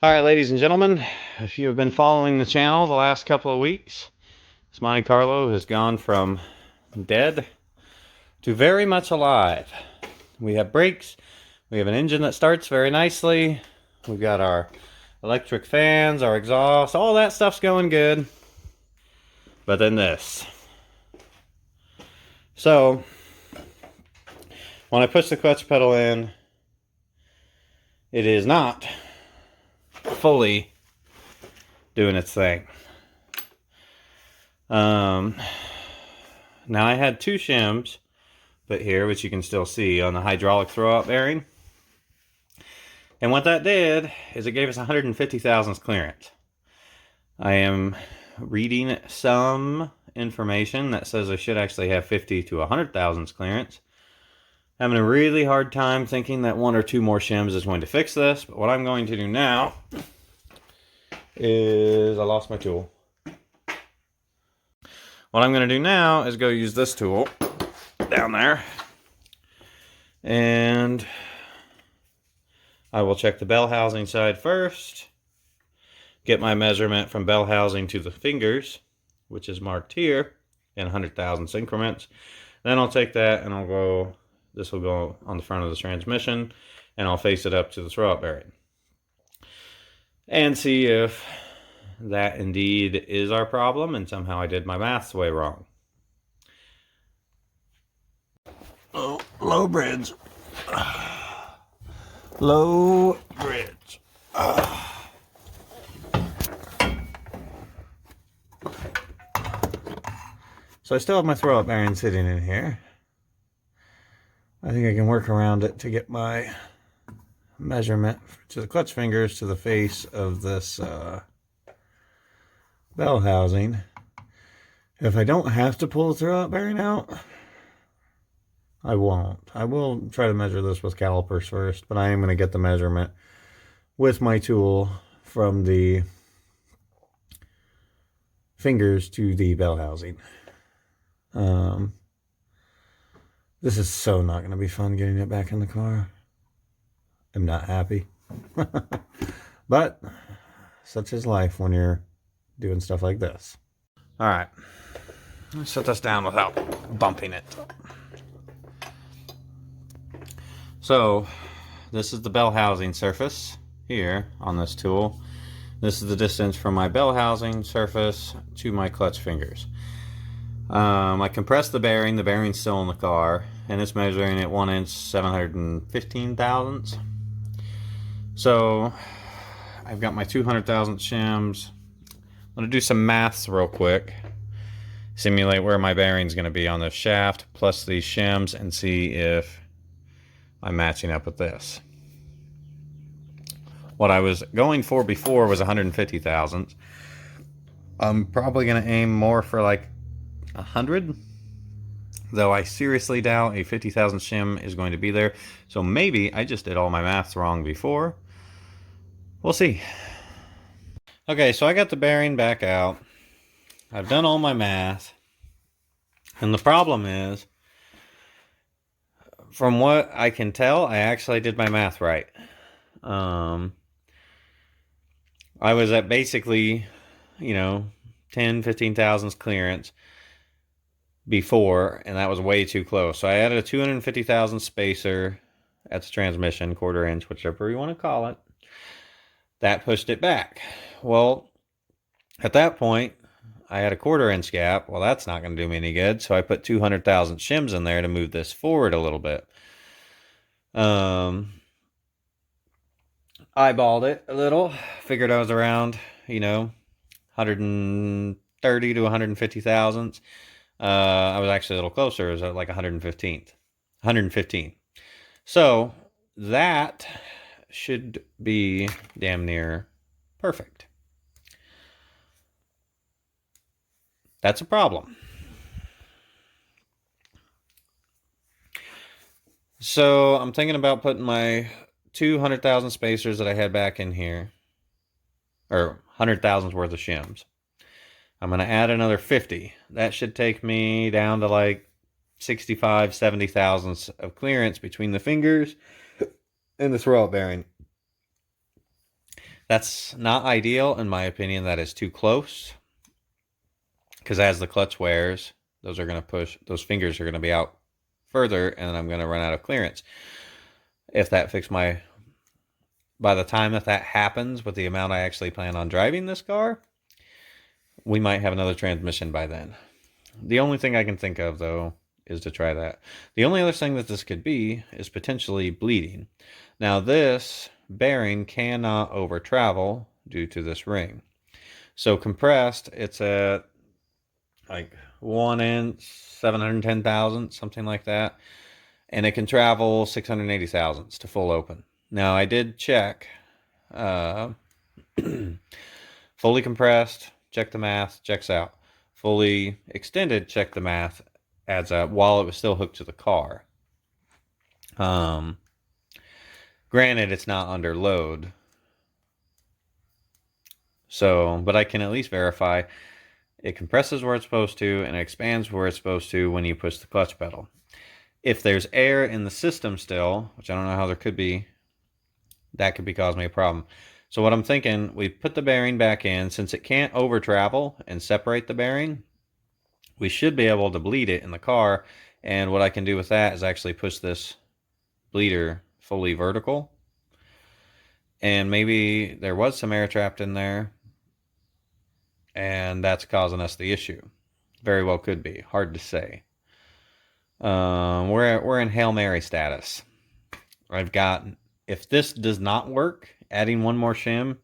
All right, ladies and gentlemen, if you have been following the channel the last couple of weeks, this Monte Carlo has gone from dead to very much alive. We have brakes, we have an engine that starts very nicely, we've got our electric fans, our exhaust, all that stuff's going good. But then this. So, when I push the clutch pedal in, it is not fully doing its thing. Now I had two shims put here, which you can still see on the hydraulic throwout bearing. And what that did is it gave us 150 thousandths clearance. I am reading some information that says I should actually have 50 to 100 thousandths clearance. Having a really hard time thinking that one or two more shims is going to fix this. But what I'm going to do now is, I lost my tool. What I'm going to do now is go use this tool down there. And I will check the bell housing side first. Get my measurement from bell housing to the fingers, which is marked here in 100 thousandths increments. Then I'll take that and I'll go, this will go on the front of the transmission, and I'll face it up to the throwout bearing. And see if that indeed is our problem and somehow I did my maths way wrong. Oh, low bridge. Low bridge. So I still have my throwout bearing sitting in here. I think I can work around it to get my measurement to the clutch fingers to the face of this bell housing. If I don't have to pull the throwout bearing out, I won't. I will try to measure this with calipers first, but I am going to get the measurement with my tool from the fingers to the bell housing. This is so not going to be fun getting it back in the car. I'm not happy. But such is life when you're doing stuff like this. All right. Let's set this down without bumping it. So, this is the bell housing surface here on this tool. This is the distance from my bell housing surface to my clutch fingers. I compressed the bearing's still in the car, and it's measuring at 1 inch 715 thousandths. So I've got my 200 thousandth shims. I'm going to do some maths real quick, simulate where my bearing's going to be on this shaft plus these shims, and see if I'm matching up with this. What I was going for before was 150 thousandths. I'm probably going to aim more for like 100, though I seriously doubt a 50 thousandth shim is going to be there. So maybe I just did all my maths wrong before. We'll see. Okay, so I got the bearing back out. I've done all my math. And the problem is, from what I can tell, I actually did my math right. I was at basically, 10, 15 thousandths clearance before, and that was way too close. So I added a 250 thousandth spacer at the transmission, quarter inch, whichever you want to call it. That pushed it back. Well, at that point, I had a quarter inch gap. Well, that's not going to do me any good. So I put 200 thousandth shims in there to move this forward a little bit. Eyeballed it a little. Figured I was around, 130 to 150 thousandths. I was actually a little closer. It was at like 115. So that should be damn near perfect. That's a problem. So I'm thinking about putting my 200,000 spacers that I had back in here, or 100,000 worth of shims. I'm going to add another 50. That should take me down to like 65, 70 thousandths of clearance between the fingers and the throwout bearing. That's not ideal, in my opinion. That is too close, because as the clutch wears, those fingers are going to be out further, and I'm going to run out of clearance. If that by the time that happens, with the amount I actually plan on driving this car, we might have another transmission by then. The only thing I can think of, though, is to try that. The only other thing that this could be is potentially bleeding. Now, this bearing cannot over travel due to this ring. So compressed, it's at like 1 inch, 710 thousandths, something like that. And it can travel 680 thousandths to full open. Now, I did check. Fully compressed, check the math, checks out. Fully extended, check the math, adds up, while it was still hooked to the car. Granted, it's not under load. So, but I can at least verify it compresses where it's supposed to and it expands where it's supposed to when you push the clutch pedal. If there's air in the system still, which I don't know how there could be, that could be causing me a problem. So what I'm thinking, we put the bearing back in. Since it can't over travel and separate the bearing, we should be able to bleed it in the car. And what I can do with that is actually push this bleeder fully vertical. And maybe there was some air trapped in there, and that's causing us the issue. Very well could be. Hard to say. We're in Hail Mary status. If this does not work, adding one more shim,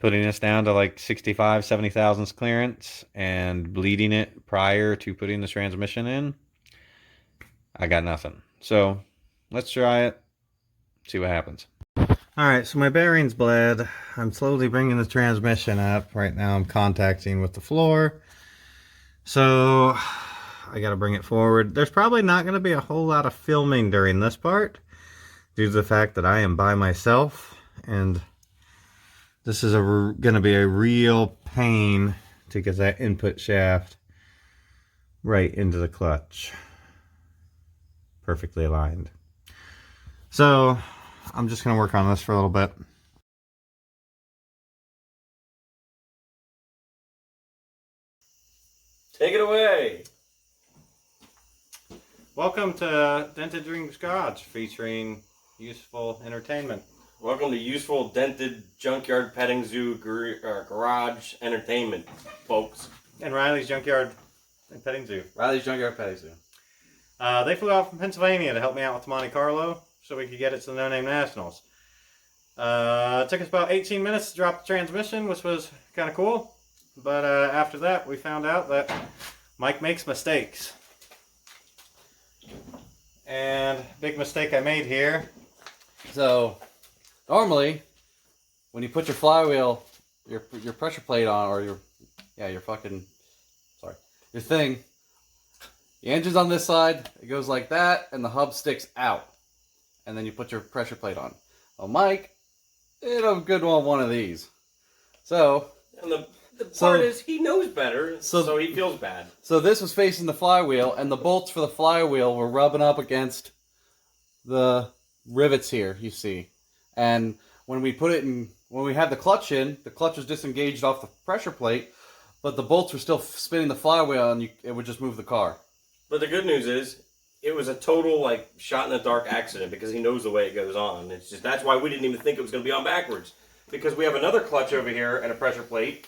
putting this down to like 65, 70 thousandths clearance, and bleeding it prior to putting the transmission in, I got nothing. So let's try it, see what happens. Alright, so my bearing's bled. I'm slowly bringing the transmission up. Right now I'm contacting with the floor. So I gotta bring it forward. There's probably not gonna be a whole lot of filming during this part, due to the fact that I am by myself, and this is gonna be a real pain to get that input shaft right into the clutch. Perfectly aligned. So I'm just gonna work on this for a little bit. Take it away. Welcome to Dented Dreams Garage, featuring useful entertainment. Welcome to Useful Dented Junkyard Petting Zoo Garage Entertainment, folks. And Riley's Junkyard and Petting Zoo. Riley's Junkyard Petting Zoo. They flew out from Pennsylvania to help me out with the Monte Carlo, so we could get it to the No Name Nationals. It took us about 18 minutes to drop the transmission, which was kind of cool. But after that, we found out that Mike makes mistakes. And big mistake I made here. So, normally, when you put your flywheel, your pressure plate on, or your thing, the engine's on this side, it goes like that, and the hub sticks out. And then you put your pressure plate on. Well, Mike did a good one of these. So, And the part is, he knows better, so he feels bad. So this was facing the flywheel, and the bolts for the flywheel were rubbing up against the rivets here, you see. And when we put it in, when we had the clutch in, the clutch was disengaged off the pressure plate, but the bolts were still spinning the flywheel, and it would just move the car. But the good news is, it was a total, like, shot-in-the-dark accident, because he knows the way it goes on. It's just, that's why we didn't even think it was going to be on backwards. Because we have another clutch over here and a pressure plate,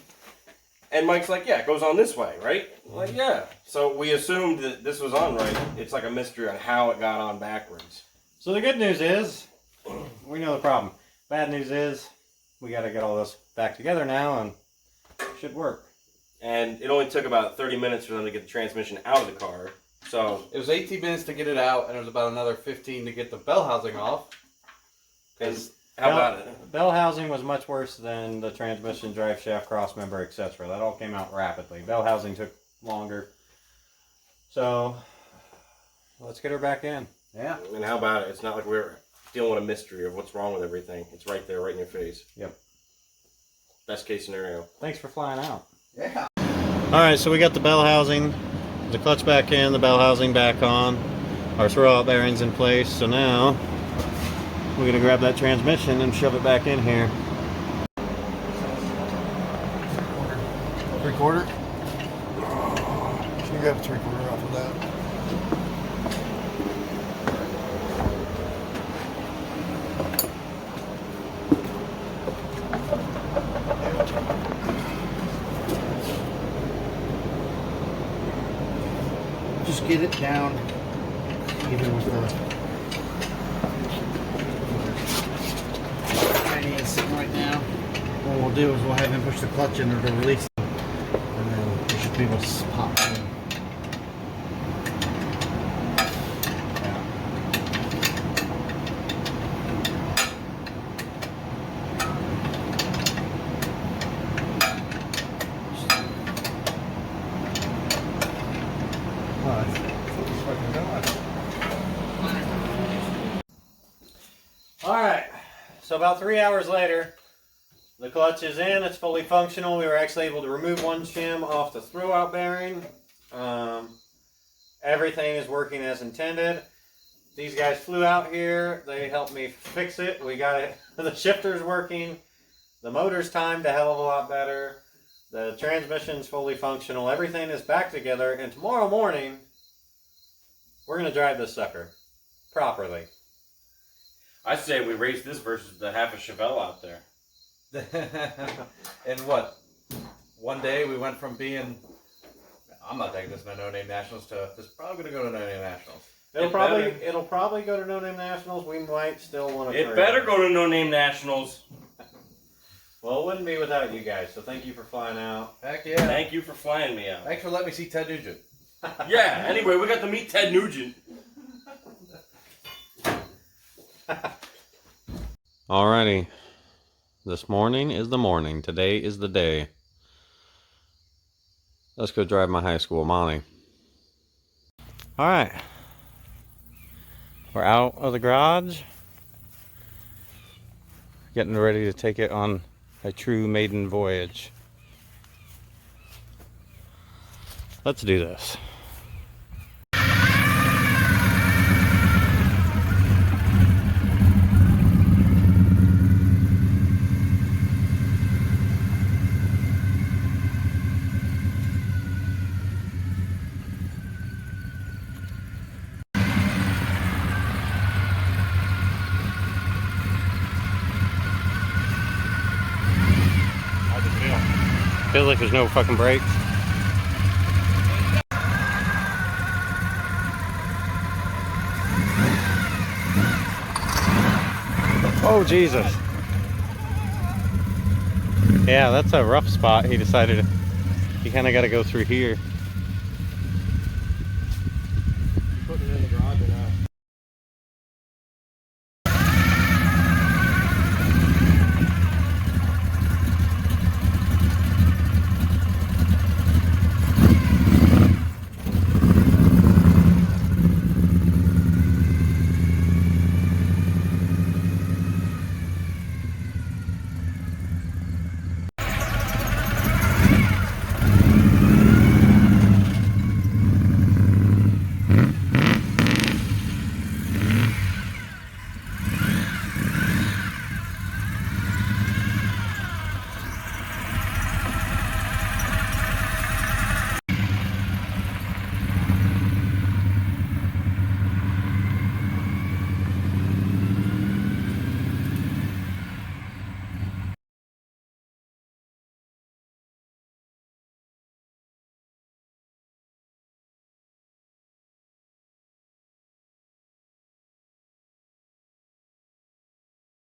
and Mike's like, yeah, it goes on this way, right? I'm like, yeah. So we assumed that this was on right. It's like a mystery on how it got on backwards. So the good news is, we know the problem. Bad news is, we got to get all this back together now, and it should work. And it only took about 30 minutes for them to get the transmission out of the car. So it was 18 minutes to get it out, and it was about another 15 to get the bell housing off. Because how about it? Bell housing was much worse than the transmission, drive shaft, cross member, etc. That all came out rapidly. Bell housing took longer. So let's get her back in. Yeah. And how about it? It's not like we're dealing with a mystery of what's wrong with everything. It's right there, right in your face. Yep. Best case scenario. Thanks for flying out. Yeah. Alright, so we got the bell housing, the clutch back in, the bell housing back on, our throwout bearings in place. So now we're going to grab that transmission and shove it back in here. 3/4. So you got a 3/4 off of that. Just get it down even with the tiny sitting right now. What we'll do is we'll have him push the clutch in to release them, and then we should be able to pop them. Alright, so about 3 hours later, the clutch is in, it's fully functional. We were actually able to remove one shim off the throwout bearing. Everything is working as intended. These guys flew out here, they helped me fix it. We got it, the shifter's working, the motor's timed a hell of a lot better, the transmission's fully functional, everything is back together, and tomorrow morning, we're going to drive this sucker properly. I say we race this versus the half a Chevelle out there. And what? One day we went from being, I'm not taking this No Name Nationals, to this is probably going to go to No Name Nationals. It'll probably go to No Name Nationals. We might still want to. It better go to No Name Nationals. Well, it wouldn't be without you guys. So thank you for flying out. Heck yeah. Thank you for flying me out. Thanks for letting me see Ted Nugent. Yeah, anyway, we got to meet Ted Nugent. Alrighty. This morning is the morning. Today is the day. Let's go drive my high school, Monty. Alright. We're out of the garage. Getting ready to take it on a true maiden voyage. Let's do this. Feels like there's no fucking brakes. Oh, Jesus. Yeah, that's a rough spot. He decided he kind of got to go through here. You putting it in the garage or not?